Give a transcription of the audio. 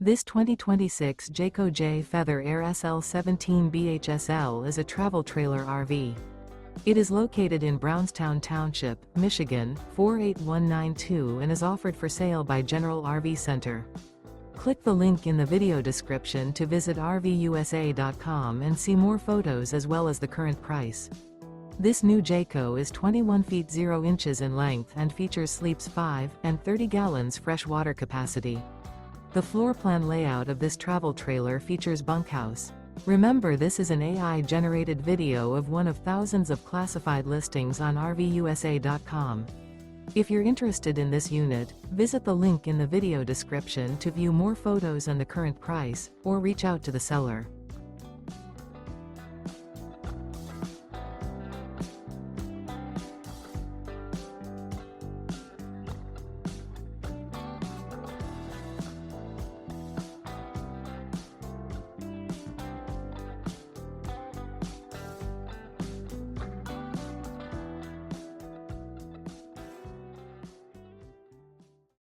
This 2026 Jayco J Feather Air SL17 BHSL is a travel trailer RV. It is located in Brownstown Township, Michigan, 48192 and is offered for sale by General RV Center. Click the link in the video description to visit RVUSA.com and see more photos as well as the current price. This new Jayco is 21 feet 0 inches in length and features sleeps 5 and 30 gallons fresh water capacity. The floor plan layout of this travel trailer features bunkhouse. Remember, this is an AI-generated video of one of thousands of classified listings on RVUSA.com. If you're interested in this unit, visit the link in the video description to view more photos and the current price, or reach out to the seller.